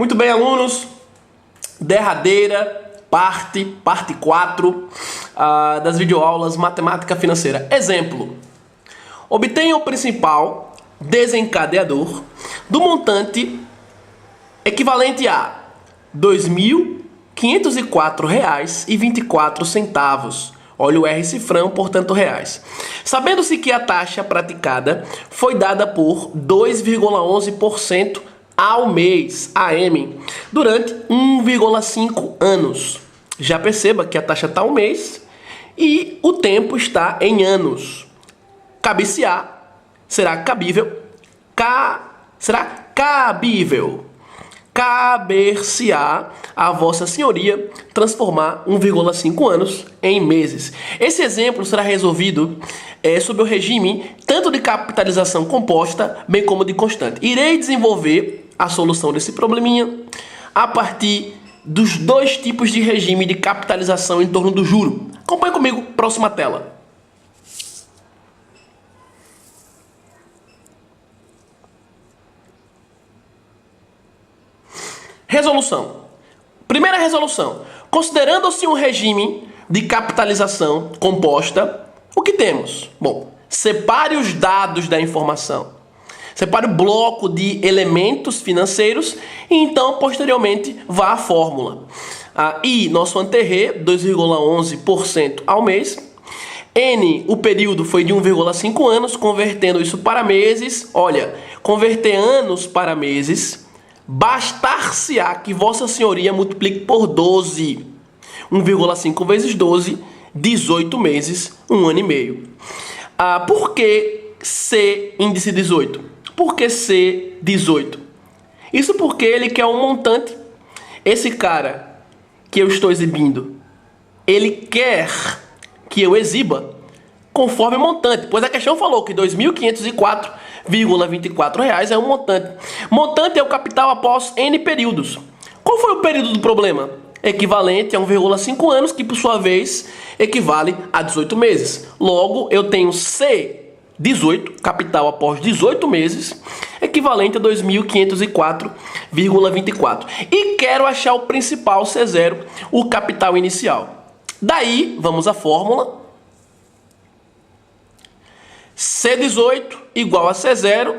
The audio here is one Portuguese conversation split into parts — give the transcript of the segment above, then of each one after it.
Muito bem, alunos, derradeira parte 4 das videoaulas Matemática Financeira. Exemplo: obtenha o principal desencadeador do montante equivalente a R$ 2.504,24. Olha o R cifrão, portanto, reais. Sabendo-se que a taxa praticada foi dada por 2,11% ao mês, AM, durante 1,5 anos. Já perceba que a taxa está ao mês e o tempo está em anos. Cabe-se-á, será cabível, será cabível. Caber-se-á a Vossa Senhoria transformar 1,5 anos em meses. Esse exemplo será resolvido sob o regime tanto de capitalização composta, bem como de constante. Irei desenvolver a solução desse probleminha a partir dos dois tipos de regime de capitalização em torno do juro. Acompanhe comigo, próxima tela. Resolução. Primeira resolução. Considerando-se um regime de capitalização composta, o que temos? Bom, separe os dados da informação. Separe o bloco de elementos financeiros e então, posteriormente, vá à fórmula. I, nosso ante-rê, 2,11% ao mês. N, o período foi de 1,5 anos, convertendo isso para meses. Olha, converter anos para meses, bastar-se-á que Vossa Senhoria multiplique por 12. 1,5 vezes 12, 18 meses, 1 ano e meio. Por que C, índice 18? Por que C, 18? Isso porque ele quer um montante. Esse cara que eu estou exibindo, ele quer que eu exiba conforme o montante, pois a questão falou que R$ 2.504,24 é um montante. Montante é o capital após N períodos. Qual foi o período do problema? Equivalente a 1,5 anos, que por sua vez equivale a 18 meses. Logo, eu tenho C, 18, capital após 18 meses, equivalente a 2.504,24. E quero achar o principal C0, o capital inicial. Daí, vamos à fórmula. C18 igual a C0,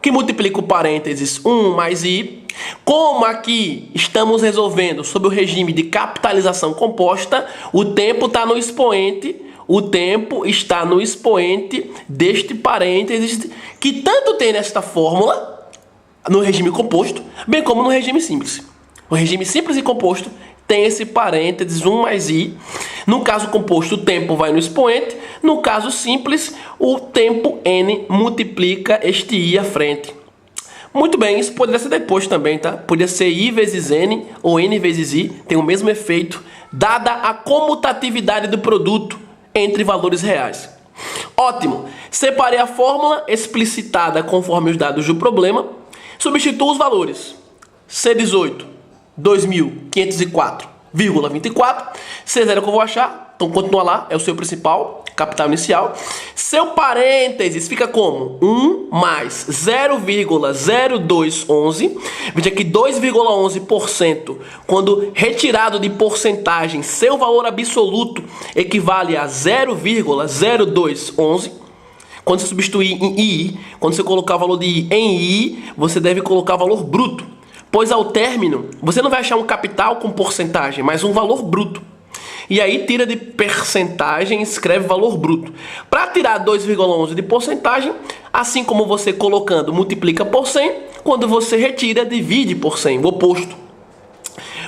que multiplica o parênteses 1 mais I. Como aqui estamos resolvendo sob o regime de capitalização composta, o tempo está no expoente. O tempo está no expoente deste parênteses que tanto tem nesta fórmula, no regime composto, bem como no regime simples. O regime simples e composto tem esse parênteses 1 mais I. No caso composto, o tempo vai no expoente. No caso simples, o tempo N multiplica este I à frente. Muito bem, isso poderia ser depois também, tá? Poderia ser I vezes N ou N vezes I. Tem o mesmo efeito, dada a comutatividade do produto entre valores reais. Ótimo! Separei a fórmula explicitada conforme os dados do problema. Substituo os valores. C18, 2.504,24. C0 que eu vou achar, então continua lá, é o seu principal, capital inicial. Seu parênteses fica como? 1 mais 0,0211. Veja aqui, 2,11%, quando retirado de porcentagem, seu valor absoluto equivale a 0,0211. Quando você substituir em I, quando você colocar o valor de I em I, você deve colocar o valor bruto. Pois ao término, você não vai achar um capital com porcentagem, mas um valor bruto. E aí tira de percentagem e escreve valor bruto. Para tirar 2,11 de porcentagem, assim como você colocando multiplica por 100, quando você retira, divide por 100, o oposto.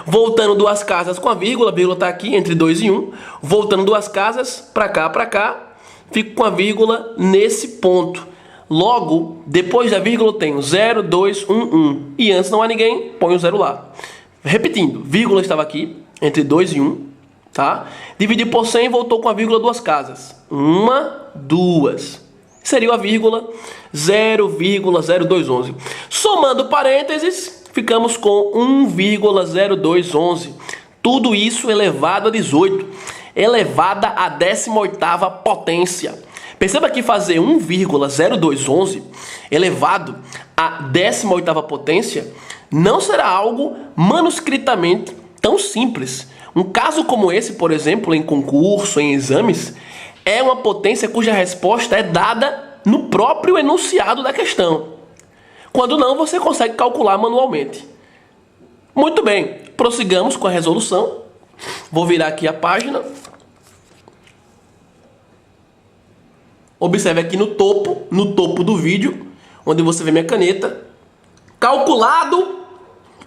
Voltando duas casas com a vírgula está aqui entre 2 e 1. Voltando duas casas, para cá, fico com a vírgula nesse ponto. Logo, depois da vírgula eu tenho 0, 2, 1, 1. E antes não há ninguém, põe o 0 lá. Repetindo, vírgula estava aqui, entre 2 e 1. Tá? Dividi por 100 e voltou com a vírgula duas casas. 1, 2. Seria a vírgula 0,0211. Somando parênteses, ficamos com 1,0211. Tudo isso elevado a 18. Elevada à 18ª potência. Perceba que fazer 1,0211 elevado a 18ª potência, não será algo manuscritamente tão simples. Um caso como esse, por exemplo, em concurso, em exames, é uma potência cuja resposta é dada no próprio enunciado da questão. Quando não, você consegue calcular manualmente. Muito bem, prossigamos com a resolução. Vou virar aqui a página. Observe aqui no topo do vídeo, onde você vê minha caneta. Calculado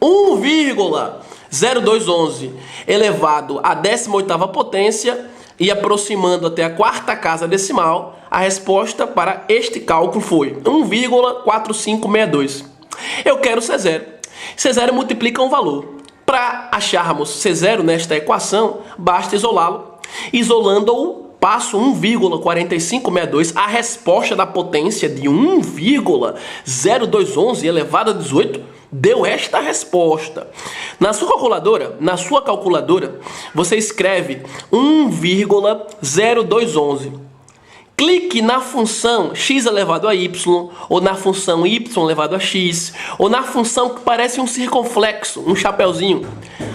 1,0211 elevado à 18ª potência e aproximando até a quarta casa decimal, a resposta para este cálculo foi 1,4562. Eu quero C0. C0 multiplica um valor. Para acharmos C0 nesta equação, basta isolá-lo. Isolando-o, passo 1,4562, a resposta da potência de 1,0211 elevado a 18 deu esta resposta. Na sua calculadora, você escreve 1,0211. Clique na função x elevado a y, ou na função y elevado a x, ou na função que parece um circunflexo, um chapeuzinho.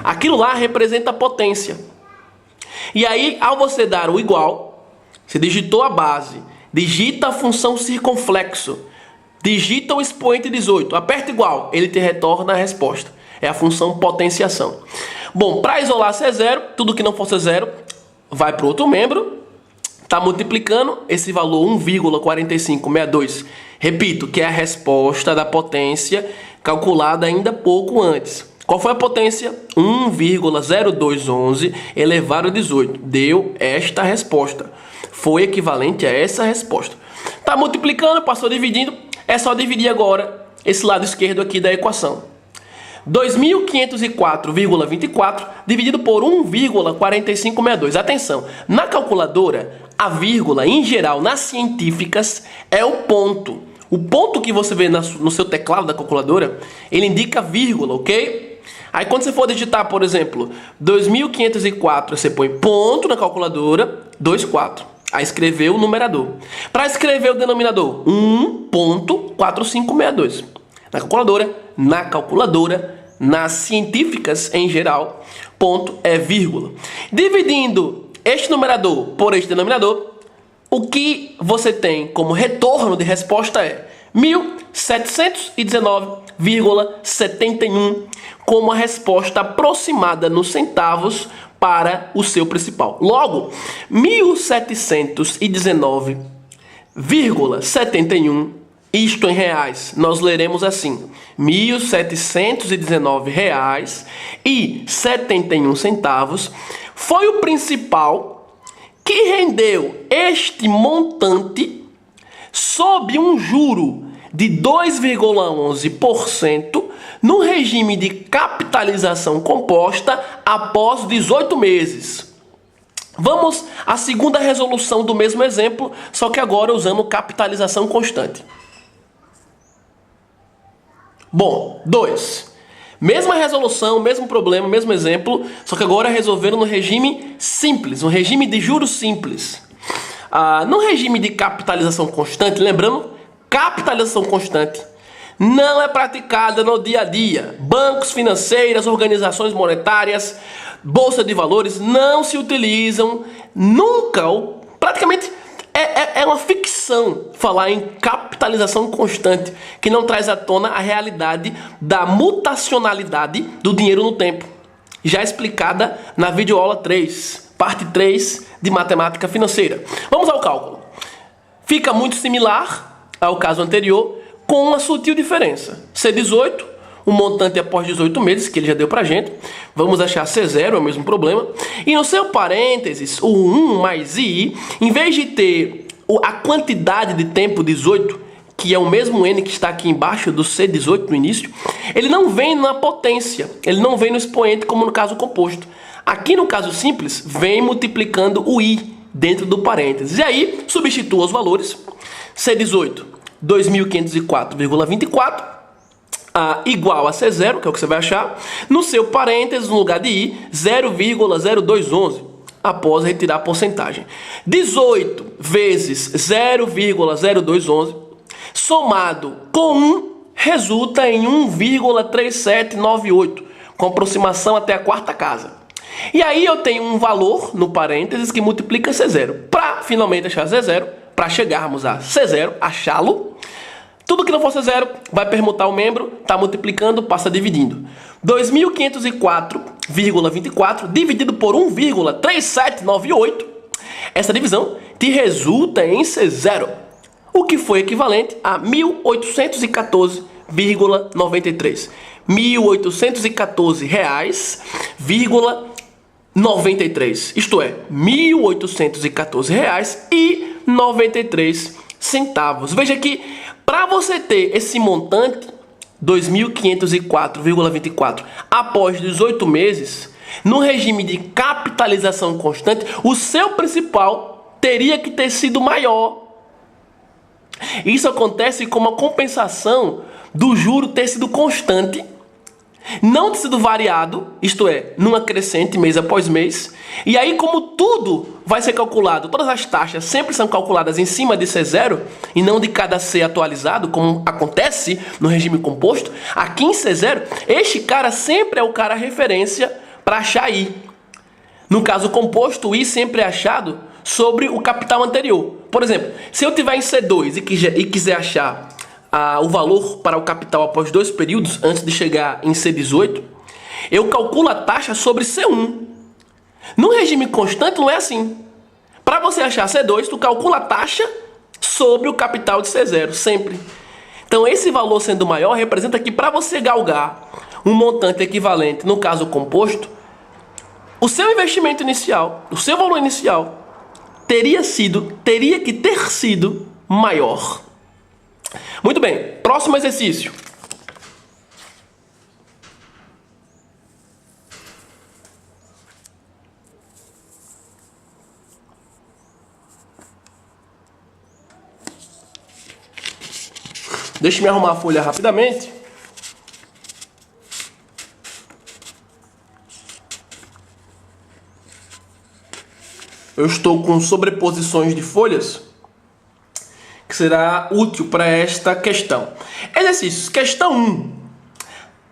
Aquilo lá representa a potência. E aí, ao você dar o igual, você digitou a base, digita a função circunflexo, digita o expoente 18, aperta igual, ele te retorna a resposta. É a função potenciação. Bom, para isolar C0, tudo que não for C0 vai para o outro membro. Está multiplicando esse valor 1,4562. Repito, que é a resposta da potência calculada ainda pouco antes. Qual foi a potência? 1,0211 elevado a 18. Deu esta resposta. Foi equivalente a essa resposta. Está multiplicando, passou dividindo. É só dividir agora esse lado esquerdo aqui da equação. 2.504,24 dividido por 1,4562. Atenção, na calculadora, a vírgula, em geral, nas científicas, é o ponto. O ponto que você vê no seu teclado da calculadora, ele indica vírgula, ok? Aí quando você for digitar, por exemplo, 2.504, você põe ponto na calculadora, 24. Aí escreveu o numerador. Para escrever o denominador, 1,4562. Na calculadora, nas científicas em geral, ponto é vírgula. Dividindo este numerador por este denominador, o que você tem como retorno de resposta é 1.719,71 como a resposta aproximada nos centavos para o seu principal. Logo, 1.719,71, isto em reais, nós leremos assim: R$ 1.719,71 foi o principal que rendeu este montante sob um juro de 2,11% no regime de capitalização composta após 18 meses. Vamos à segunda resolução do mesmo exemplo, só que agora usando capitalização constante. Bom, 2. Mesma resolução, mesmo problema, mesmo exemplo, só que agora resolveram no regime simples, no regime de juros simples. No regime de capitalização constante, lembrando, capitalização constante não é praticada no dia a dia. Bancos, financeiras, organizações monetárias, bolsa de valores não se utilizam nunca, ou praticamente é uma ficção falar em capitalização constante, que não traz à tona a realidade da mutacionalidade do dinheiro no tempo, já explicada na videoaula 3, parte 3 de matemática financeira. Vamos ao cálculo. Fica muito similar ao caso anterior, com uma sutil diferença. C18, o montante após 18 meses, que ele já deu pra gente. Vamos achar C0, é o mesmo problema. E no seu parênteses, o 1 mais I, em vez de ter a quantidade de tempo 18, que é o mesmo N que está aqui embaixo do C18 no início, ele não vem na potência, ele não vem no expoente como no caso composto. Aqui no caso simples, vem multiplicando o I dentro do parênteses. E aí, substitua os valores. C18, 2.504,24 igual a C0, que é o que você vai achar. No seu parênteses, no lugar de I, 0,0211, após retirar a porcentagem. 18 vezes 0,0211, somado com 1, resulta em 1,3798, com aproximação até a quarta casa. E aí eu tenho um valor no parênteses que multiplica C0. Para finalmente achar C0, para chegarmos a C0, achá-lo, tudo que não for C0 vai permutar o membro, está multiplicando, passa dividindo. 2.504,24 dividido por 1,3798, essa divisão te resulta em C0, o que foi equivalente a 1.814,93. R$ 1.814,93. Isto é, R$ 1.814,93. Veja que para você ter esse montante, 2.504,24, após 18 meses, no regime de capitalização constante, o seu principal teria que ter sido maior. Isso acontece com uma compensação do juro ter sido constante, não ter sido variado, isto é, numa crescente mês após mês. E aí, como tudo vai ser calculado, todas as taxas sempre são calculadas em cima de C0 e não de cada C atualizado, como acontece no regime composto, aqui em C0, este cara sempre é o cara referência para achar I. No caso composto, o I sempre é achado sobre o capital anterior. Por exemplo, se eu tiver em C2 e quiser achar o valor para o capital após 2 períodos, antes de chegar em C18, eu calculo a taxa sobre C1. No regime constante não é assim. Para você achar C2, tu calcula a taxa sobre o capital de C0, sempre. Então esse valor sendo maior, representa que para você galgar um montante equivalente, no caso composto, o seu investimento inicial, o seu valor inicial, teria que ter sido maior. Muito bem, próximo exercício. Deixa eu me arrumar a folha rapidamente. Eu estou com sobreposições de folhas, que será útil para esta questão. Exercícios. Questão 1.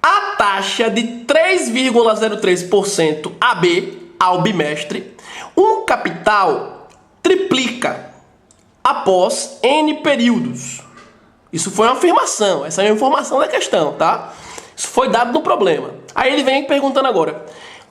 A taxa de 3,03% AB ao bimestre, um capital triplica após N períodos. Isso foi uma afirmação, essa é a informação da questão, tá? Isso foi dado no problema. Aí ele vem perguntando agora,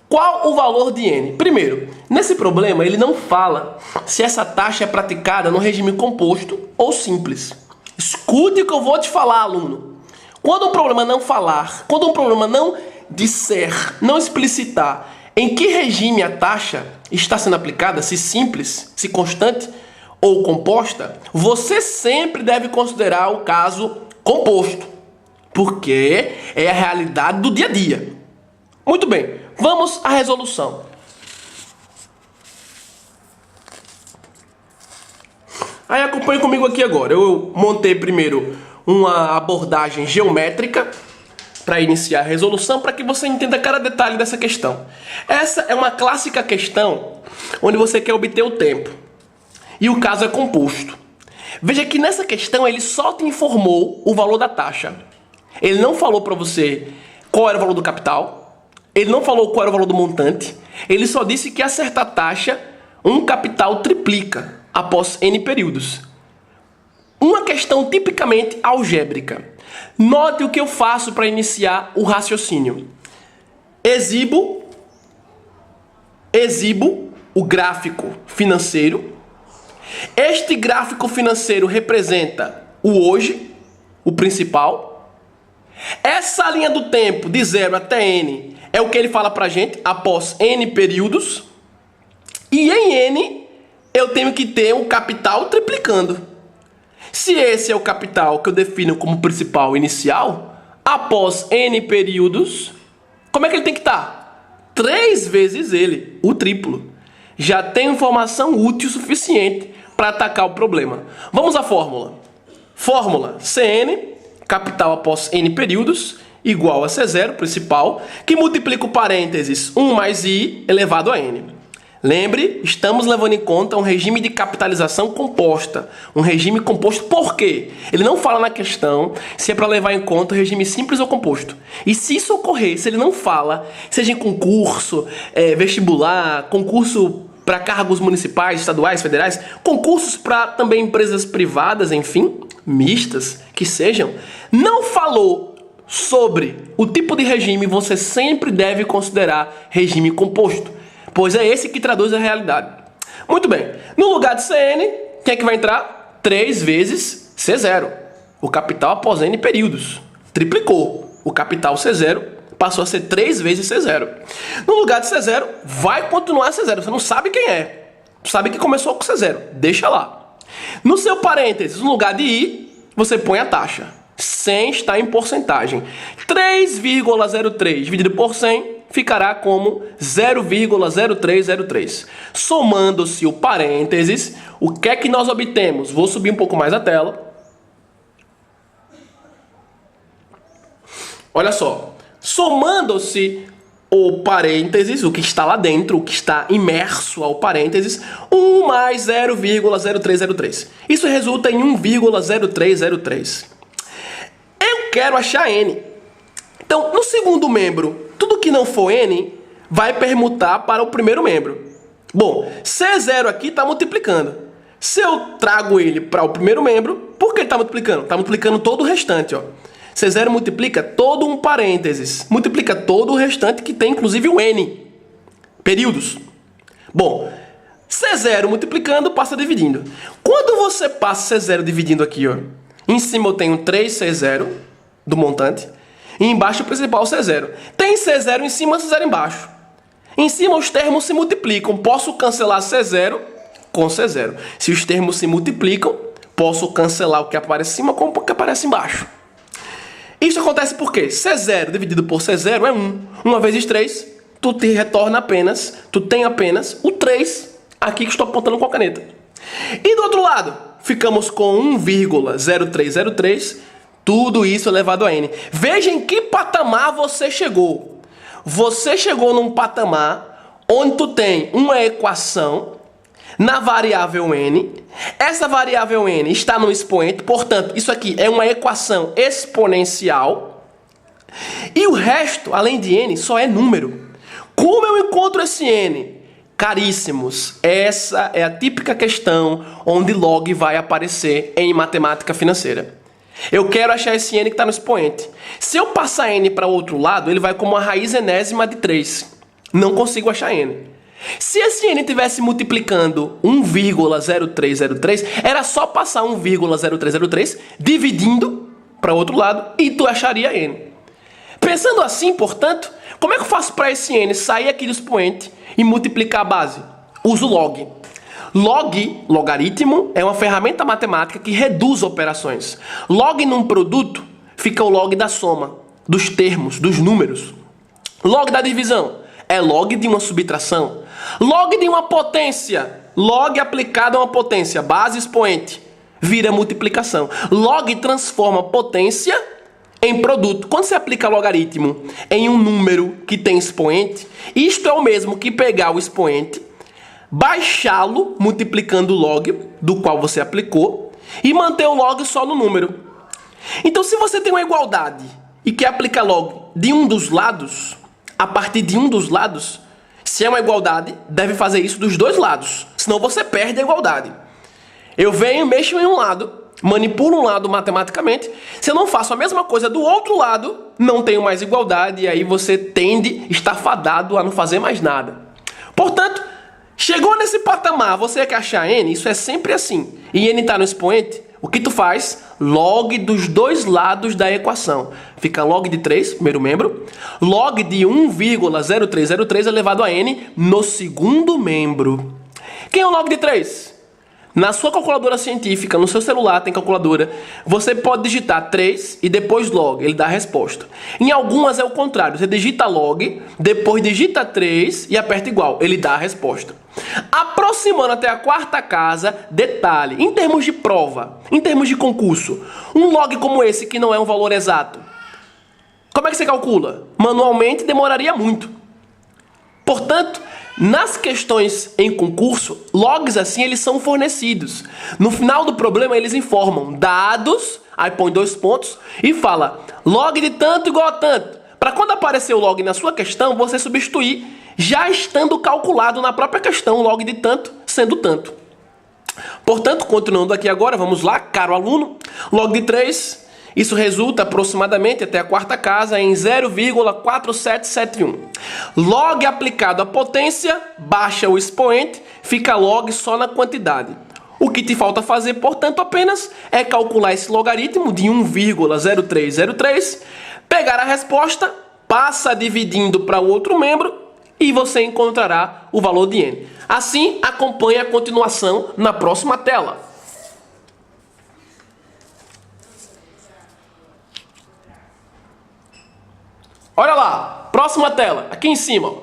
qual o valor de N? Primeiro, nesse problema ele não fala se essa taxa é praticada no regime composto ou simples. Escute o que eu vou te falar, aluno. Quando um problema não falar, quando um problema não disser, não explicitar em que regime a taxa está sendo aplicada, se simples, se constante ou composta, você sempre deve considerar o caso composto, porque é a realidade do dia a dia. Muito bem, vamos à resolução. Aí acompanhe comigo aqui agora. Eu montei primeiro uma abordagem geométrica para iniciar a resolução, para que você entenda cada detalhe dessa questão. Essa é uma clássica questão onde você quer obter o tempo. E o caso é composto. Veja que nessa questão ele só te informou o valor da taxa. Ele não falou para você qual era o valor do capital. Ele não falou qual era o valor do montante. Ele só disse que a certa taxa, um capital triplica após N períodos. Uma questão tipicamente algébrica. Note o que eu faço para iniciar o raciocínio. Exibo o gráfico financeiro. Este gráfico financeiro representa o hoje, o principal. Essa linha do tempo de 0 até N é o que ele fala pra gente após N períodos. E em N eu tenho que ter um capital triplicando. Se esse é o capital que eu defino como principal inicial, após N períodos, como é que ele tem que estar? 3 vezes ele, o triplo. Já tem informação útil suficiente para atacar o problema. Vamos à fórmula. Fórmula Cn, capital após N períodos, igual a C0, principal, que multiplica o parênteses 1 mais I elevado a N. Lembre, estamos levando em conta um regime de capitalização composta. Um regime composto por quê? Ele não fala na questão se é para levar em conta o regime simples ou composto. E se isso ocorrer, se ele não fala, seja em concurso, vestibular, concurso para cargos municipais, estaduais, federais, concursos para também empresas privadas, enfim, mistas, que sejam, não falou sobre o tipo de regime, você sempre deve considerar regime composto, pois é esse que traduz a realidade. Muito bem, no lugar de CN, quem é que vai entrar? 3 vezes C0, o capital após N períodos. Triplicou. O capital C0 passou a ser 3 vezes C0. No lugar de C0, vai continuar C0. Você não sabe quem é. Você sabe que começou com C0. Deixa lá. No seu parênteses, no lugar de I, você põe a taxa. 100 está em porcentagem. 3,03 dividido por 100 ficará como 0,0303. Somando-se o parênteses, o que é que nós obtemos? Vou subir um pouco mais a tela. Olha só. Somando-se o parênteses, o que está lá dentro, o que está imerso ao parênteses, 1 mais 0,0303. Isso resulta em 1,0303. Eu quero achar N. Então, no segundo membro, tudo que não for N vai permutar para o primeiro membro. Bom, C0 aqui está multiplicando. Se eu trago ele para o primeiro membro, por que ele está multiplicando? Está multiplicando todo o restante, ó. C0 multiplica todo um parênteses. Multiplica todo o restante que tem, inclusive, o N. Períodos. Bom, C0 multiplicando, passa dividindo. Quando você passa C0 dividindo aqui, ó, em cima eu tenho 3C0 do montante. E embaixo o principal C0. Tem C0 em cima, C0 embaixo. Em cima os termos se multiplicam. Posso cancelar C0 com C0. Se os termos se multiplicam, posso cancelar o que aparece em cima com o que aparece embaixo. Isso acontece porque C0 dividido por C0 é 1. 1 vezes 3, tu tem apenas o 3 aqui que estou apontando com a caneta. E do outro lado, ficamos com 1,0303, tudo isso elevado a N. Veja em que patamar você chegou. Você chegou num patamar onde tu tem uma equação na variável N. Essa variável N está no expoente, portanto, isso aqui é uma equação exponencial. E o resto, além de N, só é número. Como eu encontro esse N? Caríssimos, essa é a típica questão onde log vai aparecer em matemática financeira. Eu quero achar esse N que está no expoente. Se eu passar N para o outro lado, ele vai como a raiz enésima de 3. Não consigo achar N. Se esse N estivesse multiplicando 1,0303, era só passar 1,0303 dividindo para o outro lado e tu acharia N. Pensando assim, portanto, como é que eu faço para esse N sair aqui do expoente e multiplicar a base? Uso log. Logaritmo, é uma ferramenta matemática que reduz operações. Log num produto fica o log da soma, dos termos, dos números. Log da divisão é log de uma subtração. Log de uma potência, log aplicado a uma potência, base expoente, vira multiplicação. Log transforma potência em produto. Quando você aplica logaritmo em um número que tem expoente, isto é o mesmo que pegar o expoente, baixá-lo multiplicando o log do qual você aplicou e manter o log só no número. Então, se você tem uma igualdade e quer aplicar log de um dos lados, a partir de um dos lados, se é uma igualdade, deve fazer isso dos dois lados, senão você perde a igualdade. Eu venho, mexo em um lado, manipulo um lado matematicamente, se eu não faço a mesma coisa do outro lado, não tenho mais igualdade e aí você tende, está fadado a não fazer mais nada. Portanto, chegou nesse patamar, você quer achar N, isso é sempre assim, e N está no expoente, o que tu faz? Log dos dois lados da equação. Fica log de 3, primeiro membro, log de 1,0303 elevado a N no segundo membro. Quem é o log de 3? Na sua calculadora científica, no seu celular tem calculadora, você pode digitar 3 e depois log, ele dá a resposta. Em algumas é o contrário, você digita log, depois digita 3 e aperta igual, ele dá a resposta. Aproximando até a quarta casa, detalhe, em termos de prova, em termos de concurso, um log como esse que não é um valor exato, como é que você calcula? Manualmente demoraria muito. Portanto, nas questões em concurso, logs assim eles são fornecidos. No final do problema eles informam dados, aí põe 2 pontos e fala log de tanto igual a tanto. Para quando aparecer o log na sua questão, você substituir já estando calculado na própria questão, log de tanto sendo tanto. Portanto, continuando aqui agora, vamos lá, caro aluno, log de 3, isso resulta aproximadamente até a quarta casa em 0,4771. Log aplicado à potência, baixa o expoente, fica log só na quantidade. O que te falta fazer, portanto, apenas é calcular esse logaritmo de 1,0303, pegar a resposta, passa dividindo para o outro membro e você encontrará o valor de n. Assim, acompanhe a continuação na próxima tela. Olha lá, próxima tela, aqui em cima.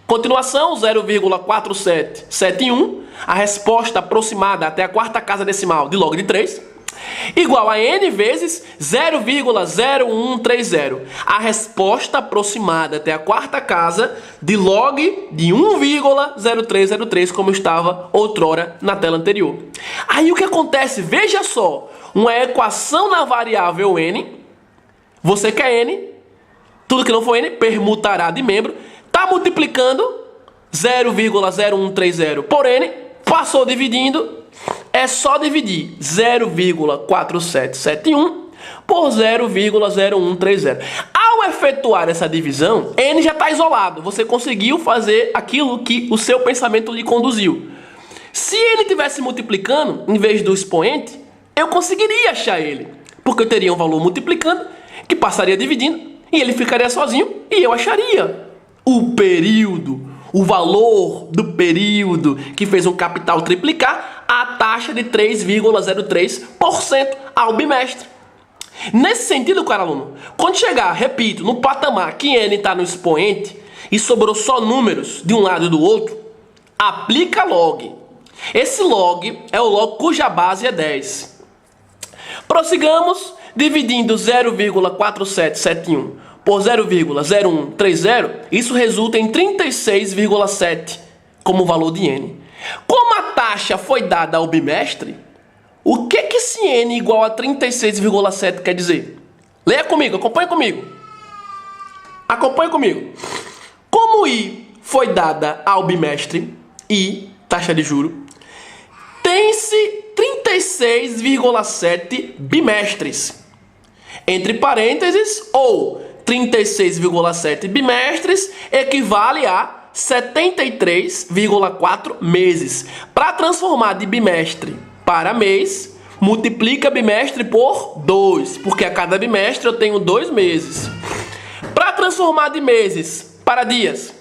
Continuação, 0,4771, a resposta aproximada até a quarta casa decimal de log de 3, igual a n vezes 0,0130, a resposta aproximada até a quarta casa de log de 1,0303, como estava outrora na tela anterior. Aí o que acontece? Veja só, uma equação na variável n, você quer n, tudo que não for n, permutará de membro, está multiplicando 0,0130 por n, passou dividindo, é só dividir 0,4771 por 0,0130. Ao efetuar essa divisão, n já está isolado, você conseguiu fazer aquilo que o seu pensamento lhe conduziu. Se ele estivesse multiplicando, em vez do expoente, eu conseguiria achar ele, porque eu teria um valor multiplicando, que passaria dividindo, e ele ficaria sozinho e eu acharia o período, o valor do período que fez um capital triplicar a taxa de 3,03% ao bimestre. Nesse sentido, caro aluno, quando chegar, repito, no patamar que n está no expoente e sobrou só números de um lado e do outro, aplica log. Esse log é o log cuja base é 10. Prossigamos dividindo 0,4771 por 0,0130, isso resulta em 36,7 como valor de n. Como a taxa foi dada ao bimestre, o que esse n igual a 36,7 quer dizer? Leia comigo, acompanhe comigo. Acompanhe comigo. Como I foi dada ao bimestre, I, taxa de juro, tem-se 36,7 bimestres. Entre parênteses, ou 36,7 bimestres equivale a 73,4 meses. Para transformar de bimestre para mês, multiplica bimestre por 2, porque a cada bimestre eu tenho 2 meses. Para transformar de meses para dias,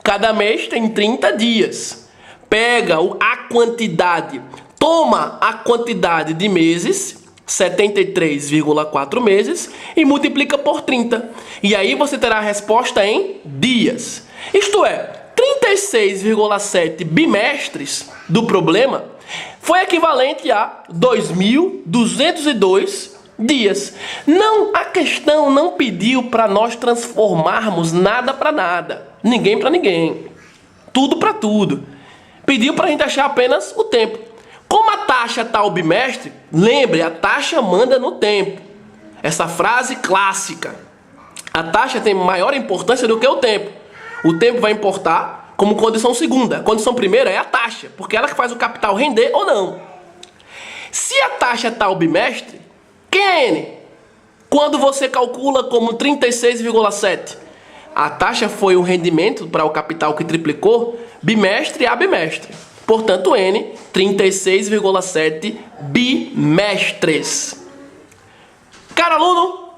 cada mês tem 30 dias. Pega a quantidade, toma a quantidade de meses, 73,4 meses, e multiplica por 30. E aí você terá a resposta em dias. Isto é, 36,7 bimestres do problema foi equivalente a 2.202 dias. Não, a questão não pediu para nós transformarmos nada para nada, ninguém para ninguém, tudo para tudo. Pediu para a gente achar apenas o tempo. Como a taxa está ao bimestre, lembre, a taxa manda no tempo. Essa frase clássica. A taxa tem maior importância do que o tempo. O tempo vai importar como condição segunda. A condição primeira é a taxa, porque ela que faz o capital render ou não. Se a taxa está ao bimestre, quem é N? Quando você calcula como 36,7, a taxa foi o rendimento para o capital que triplicou bimestre a bimestre. Portanto, N, 36,7 bimestres. Caro aluno,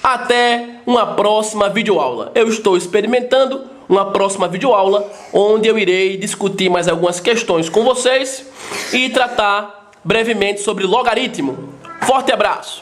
até uma próxima videoaula. Eu estou experimentando uma próxima videoaula, onde eu irei discutir mais algumas questões com vocês e tratar brevemente sobre logaritmo. Forte abraço!